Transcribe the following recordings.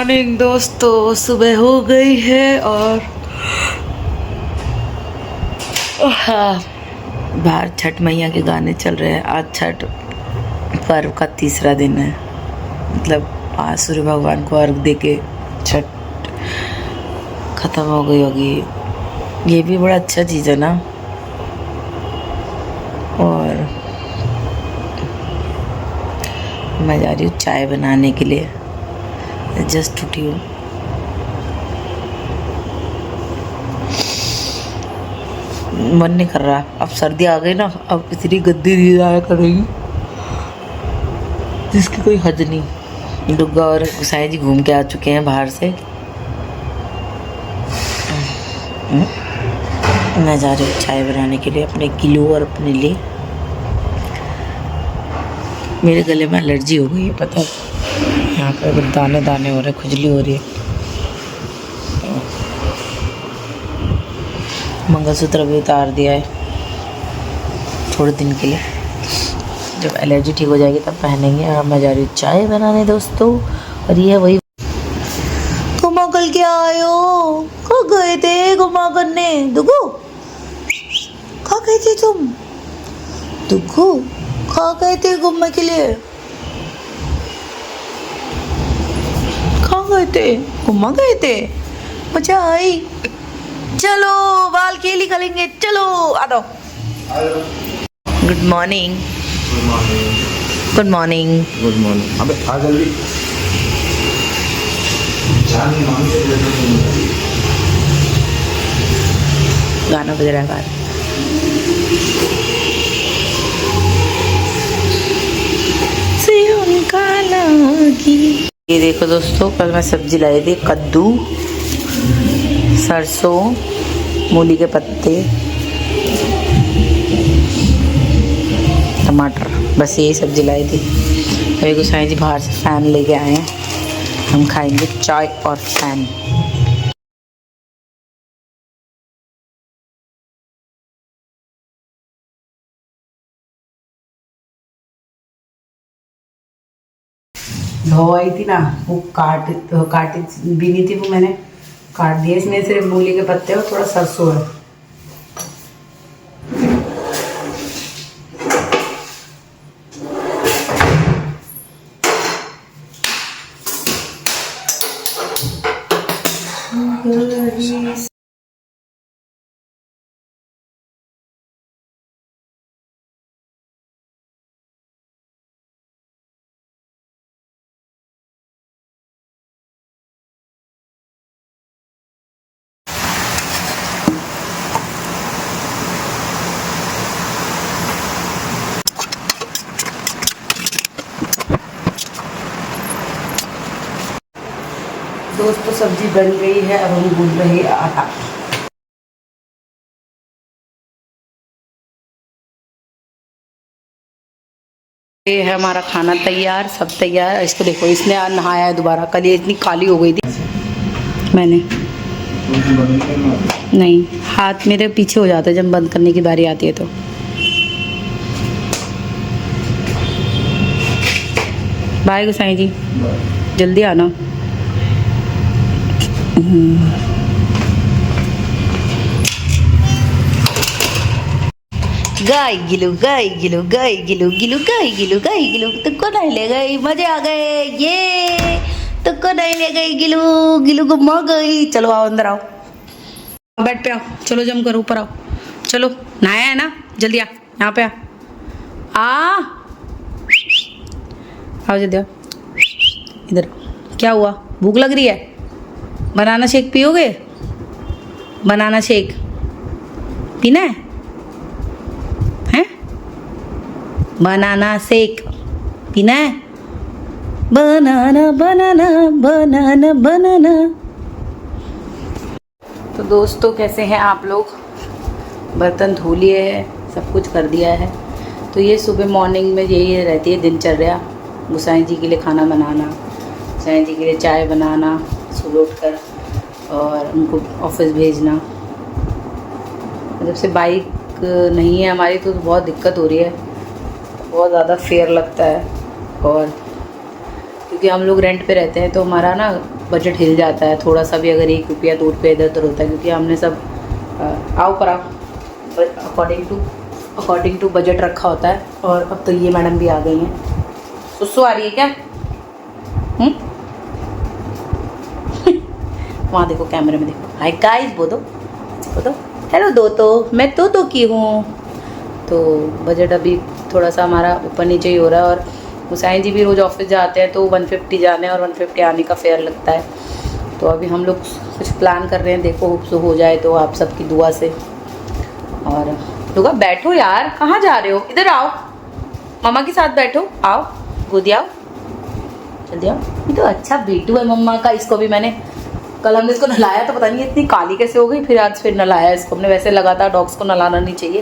Morning दोस्तों, सुबह हो गई है और हाँ, बाहर छठ मैया के गाने चल रहे हैं। आज छठ पर्व का तीसरा दिन है, मतलब आज सूर्य भगवान को अर्घ दे के छठ खत्म हो गई होगी। ये भी बड़ा अच्छा चीज़ है ना। और मैं जा रही हूँ चाय बनाने के लिए, जस्ट उठी हूँ। मन नहीं कर रहा, अब सर्दी आ गई ना, अब इतनी गंदी नींद आया करेगी जिसकी कोई हद नहीं। दुर्गा और गुसाई जी घूम के आ चुके हैं बाहर से। मैं जा रही हूँ चाय बनाने के लिए अपने किलो और अपने लिए। मेरे गले में एलर्जी हो गई है, पता है, यहाँ पर दाने दाने हो रहे, खुजली हो रही है। मंगलसूत्र भी उतार दिया है थोड़े दिन के लिए, जब एलर्जी ठीक हो जाएगी तब पहनेंगे। और मैं जा रही हूँ चाय बनाने दोस्तों। और ये वही घुमा कल के आए हो, कहाँ गए थे घुमा करने? दुगु कहाँ गए थे तुम? दुगु कहाँ गए थे घूमने के लिए? कहाँ गए थे? घुमा गए थे, मजा आई। चलो बाल खेली करेंगे, चलो आ दो। Good morning. Good morning. Good morning. अबे आ जल्दी। गाना बज रहा है बाहर। ये देखो दोस्तों, कल मैं सब्जी लाई थी, कद्दू, सरसों, मूली के पत्ते, टमाटर, बस यही सब्जी लाई थी। अभी गुसाई जी बाहर से फ़ैन लेके आए हैं, हम खाएंगे चाय और फ़ैन। धो आई थी ना, वो काटी भी नहीं थी, वो मैंने काट दिया। इसमें सिर्फ मूली के पत्ते और थोड़ा सरसों है। दोस्तों सब्जी बन गई है, अब हम गूंद रहे हैं आटा। ये है हमारा खाना तैयार, सब तैयार। इसको देखो, इसने आज नहाया है दोबारा, कल ये इतनी काली हो गई थी। मैंने नहीं, हाथ मेरे पीछे हो जाता है जब बंद करने की बारी आती है तो। बाय गुसाई जी, जल्दी आना। गाय गिलू गाय गिलू गाय गिलू गिलू गाय गिलू गाय गिलू, तुमको नहीं ले गई, मजे आ गए, ये तुमको नहीं ले गई गिलू, गिलू को मर गई। चलो आओ अंदर आओ, बेड पे आओ, चलो जम कर ऊपर आओ, चलो नहाया है ना, जल्दी आ, यहाँ पे आओ जल्दी आओ इधर। क्या हुआ, भूख लग रही है? बनाना शेक पियोगे? बनाना शेक पीना है? हैं? बनाना शेक पीना है? बनाना बनाना बनाना बनाना। तो दोस्तों कैसे हैं आप लोग? बर्तन धो लिए हैं, सब कुछ कर दिया है। तो ये सुबह मॉर्निंग में यही रहती है दिनचर्या। गुसाई जी के लिए खाना बनाना, गुसाई जी के लिए चाय बनाना सुबह उठकर, और उनको ऑफिस भेजना। जब से बाइक नहीं है हमारी तो बहुत दिक्कत हो रही है, बहुत ज़्यादा फेयर लगता है। और क्योंकि हम लोग रेंट पे रहते हैं तो हमारा ना बजट हिल जाता है थोड़ा सा भी, अगर 1 रुपया 2 रुपया इधर उधर होता है, क्योंकि हमने सब आओ पर अकॉर्डिंग टू बजट रखा होता है। और अब तो ये मैडम भी आ गई हैं। सुसु आ रही है क्या? वहाँ देखो कैमरे में देखो, हाय गाइस बोलो हेलो दोस्तों, मैं तो की हूँ। तो बजट अभी थोड़ा सा हमारा ऊपर नीचे ही हो रहा है। और हुसैन जी भी रोज़ ऑफिस जाते हैं तो 150 जाने और 150 आने का फेयर लगता है। तो अभी हम लोग कुछ प्लान कर रहे हैं, देखो होप हो जाए तो आप सबकी दुआ से। और दुआ बैठो यार, कहाँ जा रहे हो? इधर आओ, मम्मा के साथ बैठो, आओ गोदी आओ, जल्दी आओ। ये तो अच्छा बेटू है मम्मा का। इसको भी मैंने कल हमने इसको नहलाया तो पता नहीं इतनी काली कैसे हो गई, फिर आज फिर नहलाया इसको हमने। वैसे लगातार डॉग्स को नहलाना नहीं चाहिए,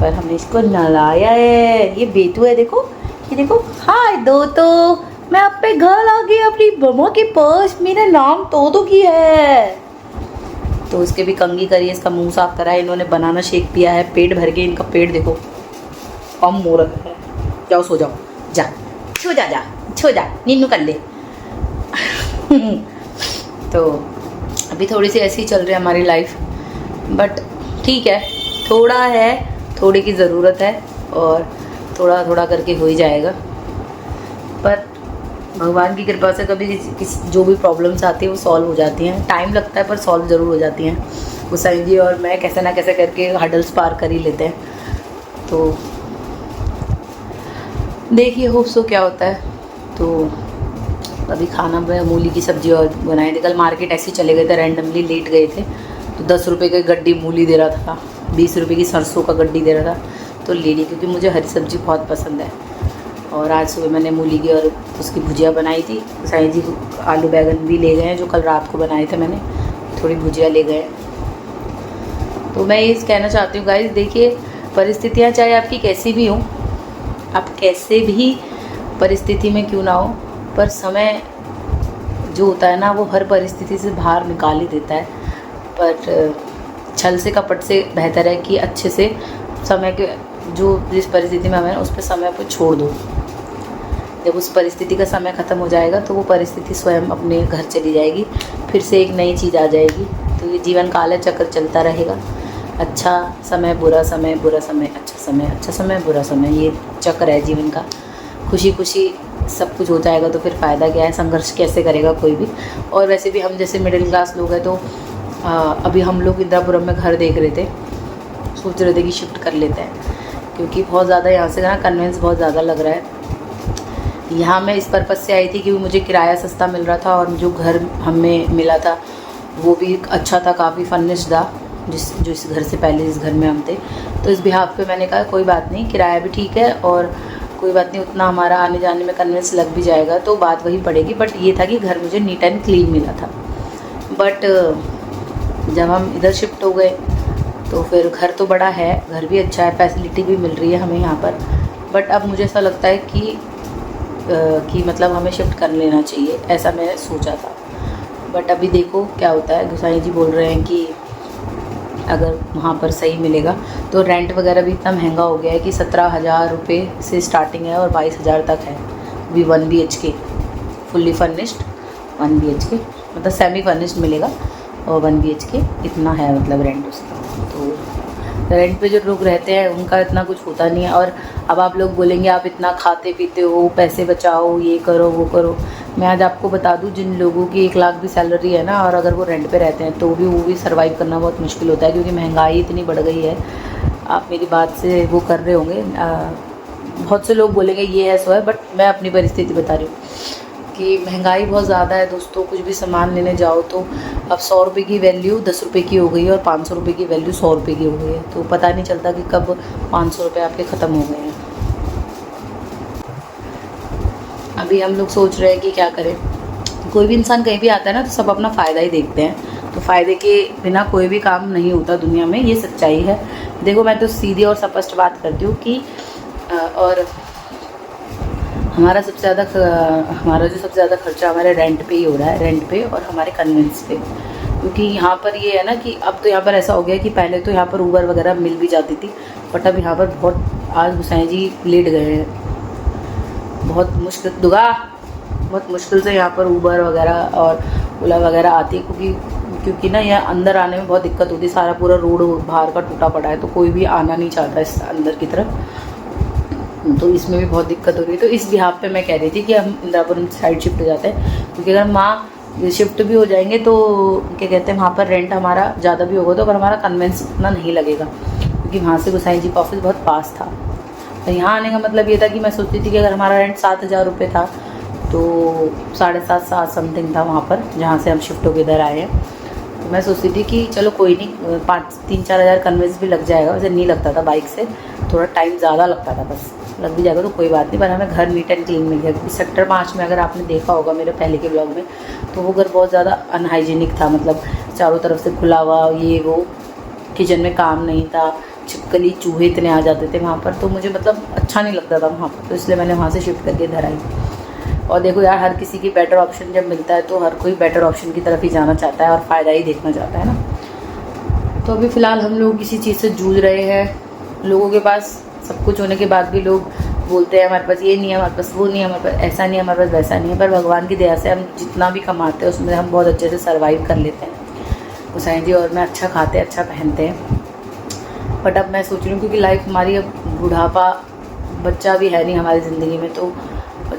पर हमने इसको नहलाया है। ये बेटू है, देखो ये देखो। हाय दोस्तों, मैं आप पे घर आ गई अपनी मम्मा के पास। मेरा नाम तो की है। तो इसके भी कंघी करी है, इसका मुंह साफ करा है। इन्होंने बनाना शेक पिया है, पेट भर के। इनका पेट देखो कम हो रखा है। जाओ सो जाओ, जा छो जा नीनू कर ले। तो अभी थोड़ी सी ऐसी चल रही है हमारी लाइफ, बट ठीक है, थोड़ा है, थोड़ी की ज़रूरत है और थोड़ा थोड़ा करके हो ही जाएगा। पर भगवान की कृपा से कभी जो भी प्रॉब्लम्स आती है वो सॉल्व हो जाती हैं। टाइम लगता है पर सॉल्व ज़रूर हो जाती हैं। हुसैन जी और मैं कैसे ना कैसे करके हडल्स पार कर ही लेते हैं। तो देखिए होप सो क्या होता है। तो अभी खाना में मूली की सब्ज़ी और बनाई थी। कल मार्केट ऐसे चले गए थे, रैंडमली लेट गए थे, तो 10 रुपये का गड्डी मूली दे रहा था, 20 रुपये की सरसों का गड्डी दे रहा था, तो ले ली, क्योंकि मुझे हरी सब्ज़ी बहुत पसंद है। और आज सुबह मैंने मूली की और उसकी भुजिया बनाई थी। साईं जी आलू बैगन भी ले गए हैं, जो कल रात को बनाए थे मैंने, थोड़ी भुजिया ले गए। तो मैं ये कहना चाहती हूँ गाइस, देखिए परिस्थितियाँ चाहे आपकी कैसी भी हों, आप कैसे भी परिस्थिति में क्यों ना हो, पर समय जो होता है ना वो हर परिस्थिति से बाहर निकाल ही देता है। पर छल से कपट से बेहतर है कि अच्छे से समय के जो जिस परिस्थिति में हमें उस पर समय पर छोड़ दो। जब उस परिस्थिति का समय ख़त्म हो जाएगा तो वो परिस्थिति स्वयं अपने घर चली जाएगी, फिर से एक नई चीज़ आ जाएगी। तो ये जीवन काल है, चक्र चलता रहेगा। अच्छा समय बुरा समय, बुरा समय अच्छा समय, अच्छा समय बुरा समय, ये चक्र है जीवन का। खुशी खुशी सब कुछ हो जाएगा तो फिर फ़ायदा क्या है, संघर्ष कैसे करेगा कोई भी। और वैसे भी हम जैसे मिडिल क्लास लोग हैं, तो अभी हम लोग इंदिरापुरम में घर देख रहे थे, सोच रहे थे कि शिफ्ट कर लेते हैं, क्योंकि बहुत ज़्यादा यहाँ से ना कन्वेंस बहुत ज़्यादा लग रहा है। यहाँ मैं इस पर्पज़ से आई थी क्योंकि मुझे किराया सस्ता मिल रहा था, और जो घर हमें मिला था वो भी अच्छा था, काफ़ी फर्निश्ड था, जो इस घर से पहले इस घर में हम थे। तो इस बिहाफ पे मैंने कहा कोई बात नहीं, किराया भी ठीक है और कोई बात नहीं, उतना हमारा आने जाने में कन्वेंस लग भी जाएगा, तो बात वही पड़ेगी। बट ये था कि घर मुझे नीट एंड क्लीन मिला था। बट जब हम इधर शिफ्ट हो गए तो फिर घर तो बड़ा है, घर भी अच्छा है, फैसिलिटी भी मिल रही है हमें यहाँ पर, बट अब मुझे ऐसा लगता है कि मतलब हमें शिफ्ट कर लेना चाहिए, ऐसा मैं सोचा था। बट अभी देखो क्या होता है। गोसाई जी बोल रहे हैं कि अगर वहाँ पर सही मिलेगा, तो रेंट वगैरह भी इतना महंगा हो गया है कि 17,000 रुपये से स्टार्टिंग है और 22,000 तक है। भी 1 BHK फुल्ली फर्निश्ड 1 BHK, मतलब सेमी फर्निश्ड मिलेगा, और 1 BHK इतना है मतलब रेंट उसका। तो रेंट पे जो लोग रहते हैं उनका इतना कुछ होता नहीं है। और अब आप लोग बोलेंगे आप इतना खाते पीते हो, पैसे बचाओ, ये करो वो करो। मैं आज आपको बता दूं, जिन लोगों की 1 लाख भी सैलरी है ना, और अगर वो रेंट पे रहते हैं तो भी वो भी सर्वाइव करना बहुत मुश्किल होता है, क्योंकि महंगाई इतनी बढ़ गई है। आप मेरी बात से वो कर रहे होंगे, बहुत से लोग बोलेंगे ये है सो है, बट मैं अपनी परिस्थिति बता रही हूँ कि महंगाई बहुत ज़्यादा है दोस्तों। कुछ भी सामान लेने जाओ तो अब 100 रुपये की वैल्यू 10 रुपये की हो गई है, और 500 रुपये की वैल्यू 100 रुपये की हो गई है। तो पता नहीं चलता कि कब 500 रुपये आपके ख़त्म हो गए हैं। अभी हम लोग सोच रहे हैं कि क्या करें। कोई भी इंसान कहीं भी आता है ना तो सब अपना फ़ायदा ही देखते हैं, तो फ़ायदे के बिना कोई भी काम नहीं होता दुनिया में, ये सच्चाई है। देखो मैं तो सीधी और स्पष्ट बात करती हूँ कि और हमारा जो सबसे ज़्यादा खर्चा हमारे रेंट पे ही हो रहा है, रेंट पे और हमारे कन्वेंस पे। क्योंकि यहाँ पर ये है ना कि अब तो यहाँ पर ऐसा हो गया कि पहले तो यहाँ पर ऊबर वगैरह मिल भी जाती थी, बट अब यहाँ पर बहुत, आज हुसैन जी लेट गए हैं, बहुत मुश्किल से यहाँ पर ऊबर वगैरह और ओला वगैरह आती है, क्योंकि ना यहाँ अंदर आने में बहुत दिक्कत होती है, सारा पूरा रोड बाहर का टूटा पड़ा है, तो कोई भी आना नहीं चाहता इस अंदर की तरफ, तो इसमें भी बहुत दिक्कत हो रही है। तो इस बिहाफ पे मैं कह रही थी कि हम इंदिरापुरम साइड शिफ्ट हो जाते हैं, क्योंकि अगर माँ शिफ्ट भी हो जाएंगे तो क्या कहते हैं, वहाँ पर रेंट हमारा ज़्यादा भी होगा तो पर हमारा कन्वेंस उतना नहीं लगेगा, क्योंकि वहाँ से गोसाई जी का ऑफिस बहुत पास था। और यहाँ आने का मतलब ये था कि मैं सोचती थी कि अगर हमारा रेंट 7,000 रुपये था तो 7.5 समथिंग था वहाँ पर, जहाँ से हम शिफ्ट होकर इधर आए हैं। तो मैं सोचती थी कि चलो कोई नहीं, 3-4 हज़ार कन्वेंस भी लग जाएगा। वैसे नहीं लगता था, बाइक से थोड़ा टाइम ज़्यादा लगता था, बस लग भी जाएगा तो कोई बात नहीं, पर हमें घर नीट एंड क्लीन मिल गया। क्योंकि सेक्टर 5 में अगर आपने देखा होगा मेरे पहले के ब्लॉग में, तो वो घर बहुत ज़्यादा अनहाइजीनिक था, मतलब चारों तरफ से खुला हुआ, ये वो, किचन में काम नहीं था, छिपकली चूहे इतने आ जाते थे वहाँ पर, तो मुझे मतलब अच्छा नहीं लगता था वहाँ पर, तो इसलिए मैंने वहाँ से शिफ्ट करके इधर आई। और देखो यार, हर किसी की बेटर ऑप्शन जब मिलता है तो हर कोई बेटर ऑप्शन की तरफ ही जाना चाहता है और फ़ायदा ही देखना चाहता है ना। तो अभी फ़िलहाल हम लोग किसी चीज़ से जूझ रहे हैं। लोगों के पास सब कुछ होने के बाद भी लोग बोलते हैं हमारे पास ये नहीं है, हमारे पास वो नहीं है, हमारे पास ऐसा नहीं है, हमारे पास वैसा नहीं है, पर भगवान की दया से हम जितना भी कमाते हैं उसमें हम बहुत अच्छे से सर्वाइव कर लेते हैं। गोसाई जी और मैं अच्छा खाते हैं, अच्छा पहनते हैं। बट अब मैं सोच रही हूँ, क्योंकि लाइफ हमारी अब बुढ़ापा, बच्चा भी है नहीं हमारी ज़िंदगी में, तो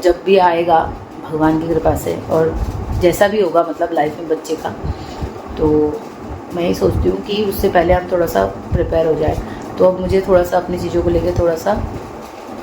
जब भी आएगा भगवान की कृपा से और जैसा भी होगा मतलब लाइफ में बच्चे का, तो मैं ये सोचती हूँ कि उससे पहले हम थोड़ा सा प्रिपेयर हो जाए। तो अब मुझे थोड़ा सा अपनी चीज़ों को लेकर थोड़ा सा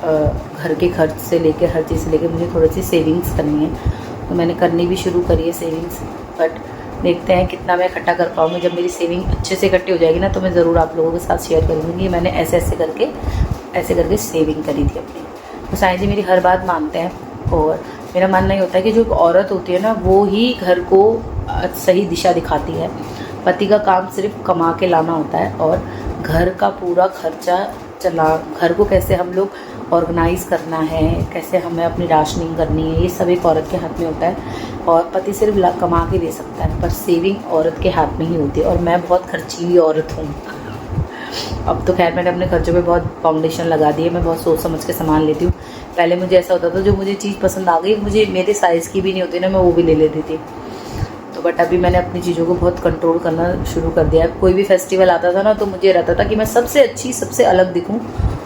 घर के खर्च से लेकर हर चीज़ से लेकर मुझे थोड़ी सी सेविंग्स करनी है। तो मैंने करनी भी शुरू करी है सेविंग्स, बट देखते हैं कितना मैं इकट्ठा कर पाऊँगी। जब मेरी सेविंग अच्छे से इकट्ठी हो जाएगी ना, तो मैं ज़रूर आप लोगों के साथ शेयर करूँगी। मैंने ऐसे करके सेविंग करी थी अपनी। तो साईं जी मेरी हर बात मानते हैं, और मेरा मानना ये होता है कि जो एक औरत होती है ना, वो ही घर को सही दिशा दिखाती है। पति का काम सिर्फ कमा के लाना होता है, और घर का पूरा खर्चा घर को कैसे हम लोग ऑर्गेनाइज़ करना है, कैसे हमें अपनी राशनिंग करनी है, ये सब एक औरत के हाथ में होता है। और पति सिर्फ कमा के दे सकता है, पर सेविंग औरत के हाथ में ही होती है। और मैं बहुत खर्चीली औरत हूँ। अब तो खैर मैंने अपने खर्चों पे बहुत फाउंडेशन लगा दी है, मैं बहुत सोच समझ के सामान लेती हूँ। पहले मुझे ऐसा होता था, जो मुझे चीज़ पसंद आ गई, मुझे मेरे साइज़ की भी नहीं होती ना, मैं वो भी ले लेती थी। तो बट अभी मैंने अपनी चीज़ों को बहुत कंट्रोल करना शुरू कर दिया है। कोई भी फेस्टिवल आता था ना, तो मुझे रहता था कि मैं सबसे अच्छी, सबसे अलग दिखूँ।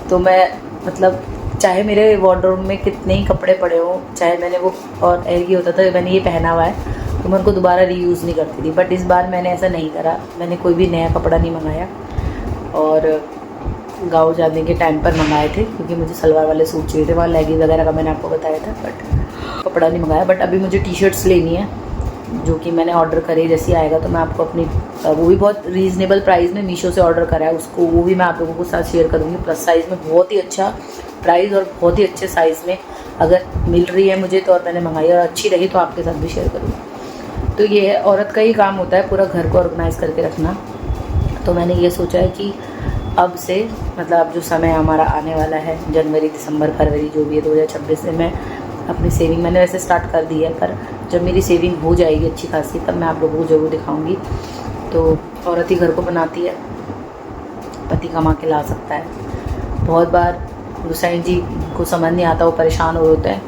तो मैं मतलब चाहे मेरे वार्डरोब में कितने ही कपड़े पड़े हों, चाहे मैंने वो, और ये होता था मैंने ये पहना हुआ है तो मैं उनको दोबारा रीयूज़ नहीं करती थी। बट इस बार मैंने ऐसा नहीं करा, मैंने कोई भी नया कपड़ा नहीं मंगाया। और गाँव जाने के टाइम पर मंगाए थे, क्योंकि मुझे सलवार वाले सूट चाहिए थे, वहाँ लेगिंग वगैरह का मैंने आपको बताया था, बट कपड़ा नहीं मंगाया। बट अभी मुझे टी शर्ट्स लेनी है, जो कि मैंने ऑर्डर करी। जैसे आएगा तो मैं आपको अपनी, वो भी बहुत रीज़नेबल प्राइस में मीशो से ऑर्डर करा है उसको, वो भी मैं आप लोगों के साथ शेयर करूँगी। प्लस साइज़ में बहुत ही अच्छा प्राइस और बहुत ही अच्छे साइज़ में अगर मिल रही है मुझे तो, और मैंने मंगाई और अच्छी रही तो आपके साथ भी शेयर करूँगी। तो ये है, औरत का ही काम होता है पूरा घर को ऑर्गेनाइज़ करके रखना। तो मैंने ये सोचा है कि अब से मतलब अब जो समय हमारा आने वाला है, जनवरी, दिसंबर, फरवरी, जो भी है 2026 में, मैं अपनी सेविंग मैंने वैसे स्टार्ट कर दी है, पर जब मेरी सेविंग हो जाएगी अच्छी खासी, तब मैं आप लोगों को ज़रूर दिखाऊंगी। तो औरत ही घर को बनाती है, पति कमा के ला सकता है। बहुत बार गोसाई जी को समझ नहीं आता, वो परेशान हो रहे होते हैं,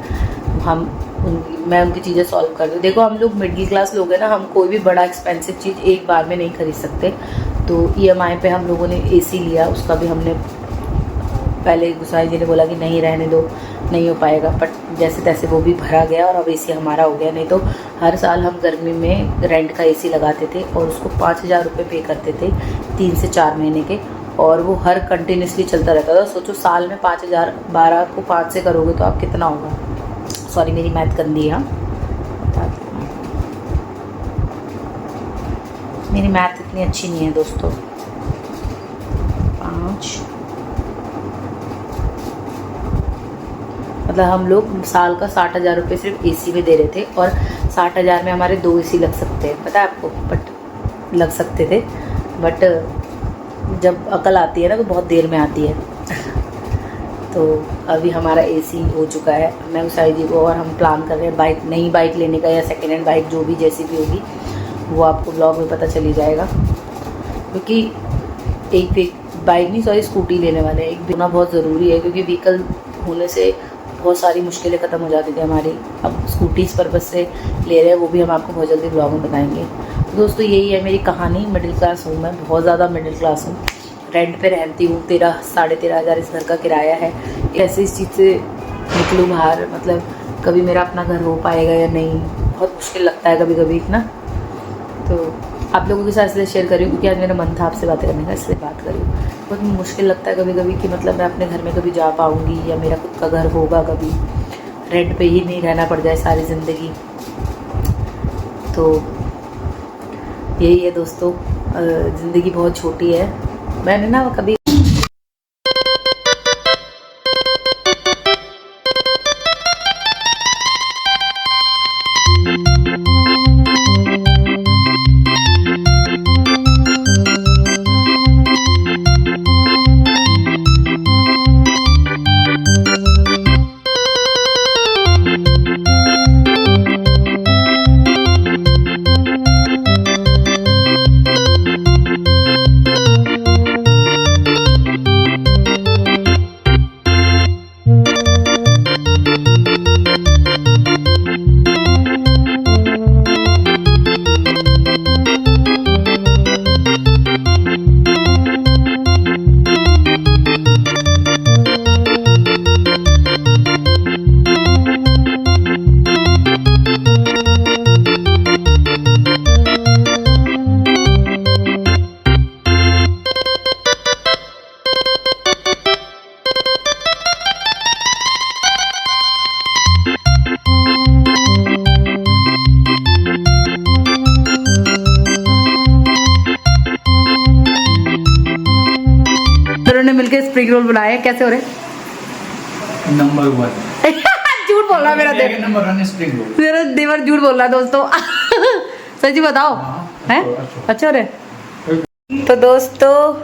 मैं उनकी चीज़ें सॉल्व कर दूँ। देखो हम लोग मिडिल क्लास लोग हैं ना, हम कोई भी बड़ा एक्सपेंसिव चीज़ एक बार में नहीं खरीद सकते। तो EMI पे हम लोगों ने AC लिया, उसका भी हमने पहले गोसाई जी ने बोला कि नहीं रहने दो, नहीं हो पाएगा, बट जैसे तैसे वो भी भरा गया और अब AC हमारा हो गया। नहीं तो हर साल हम गर्मी में रेंट का AC लगाते थे और उसको 5,000 रुपये पे करते थे 3 से 4 महीने के, और वो hर कंटिन्यूसली चलता रहता था। सोचो साल में 5,000, 12 को 5 से करोगे तो आप कितना होगा। सॉरी मेरी मैथ गंदी है, मेरी मैथ इतनी अच्छी नहीं है दोस्तों। 5 मतलब हम लोग साल का 60,000 रुपये सिर्फ AC में दे रहे थे, और 60,000 में हमारे 2 AC लग सकते हैं, पता है आपको, बट लग सकते थे। बट जब अकल आती है ना तो बहुत देर में आती है। तो अभी हमारा AC हो चुका है, मैं गोसाई जी को, और हम प्लान कर रहे हैं नई बाइक लेने का, या सेकेंड हैंड बाइक, जो भी जैसी भी होगी वो आपको ब्लॉग में पता चली जाएगा। क्योंकि एक बाइक नहीं, सॉरी स्कूटी लेने वाले हैं। एक होना बहुत ज़रूरी है, क्योंकि व्हीकल होने से बहुत सारी मुश्किलें ख़त्म हो जाती थी हमारी। अब स्कूटी इस पर्पज़ से ले रहे हैं, वो भी हम आपको बहुत जल्दी ब्लॉग में बताएंगे। तो दोस्तों यही है मेरी कहानी। मिडिल क्लास हूँ मैं, बहुत ज़्यादा मिडिल क्लास हूँ। रेंट पे रहती हूँ, 13-13,500 इस घर का किराया है। ऐसे इस चीज़ से निकलूँ बाहर, मतलब कभी मेरा अपना घर हो पाएगा या नहीं, बहुत मुश्किल लगता है कभी कभी ना। तो आप लोगों के साथ इसलिए शेयर करी क्योंकि आज मेरा मन था आपसे बातें करने का, इसलिए बात करी। बहुत मुश्किल लगता है कभी कभी कि मतलब मैं अपने घर में कभी जा पाऊँगी या मेरा खुद का घर होगा, कभी रेंट पे ही नहीं रहना पड़ जाए सारी ज़िंदगी। तो यही है दोस्तों, ज़िंदगी बहुत छोटी है। मैंने ना कभी ने मिलके स्प्रिंग रोल बनाए। कैसे हो रहे? नंबर 1 झूठ बोल रहा है मेरा देवर। Number 1 spring roll. मेरा देवर झूठ बोल रहा है दोस्तों। सच्ची बताओ, हैं अच्छा हो रहे? तो दोस्तों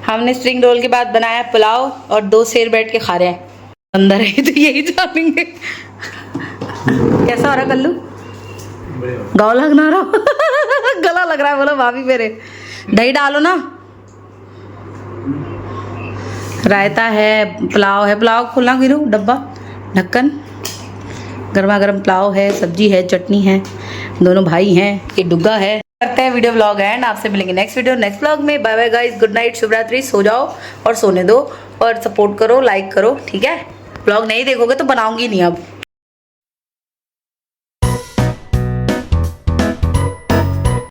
हमने स्प्रिंग रोल के बाद बनाया पुलाव और 2 शेर बैठ के खा रहे हैं अंदर है, तो यही जानेंगे। कैसा हो रहा कल्लू? गाँव लगना रहा गला लग रहा है, बोलो भाभी मेरे। दही डालो ना। रायता है, पुलाव है, पुलाव खोलना गिरो डब्बा ढक्कन। गर्मा गर्म पुलाव है, सब्जी है, चटनी है, दोनों भाई हैं, ये डुग्गा है। करते हैं वीडियो ब्लॉग एंड आपसे मिलेंगे नेक्स्ट ब्लॉग में। Bye bye guys, good night, शुभ रात्रि, सो जाओ और सोने दो और सपोर्ट करो, लाइक करो, ठीक है। ब्लॉग नहीं देखोगे तो बनाऊंगी नहीं अब।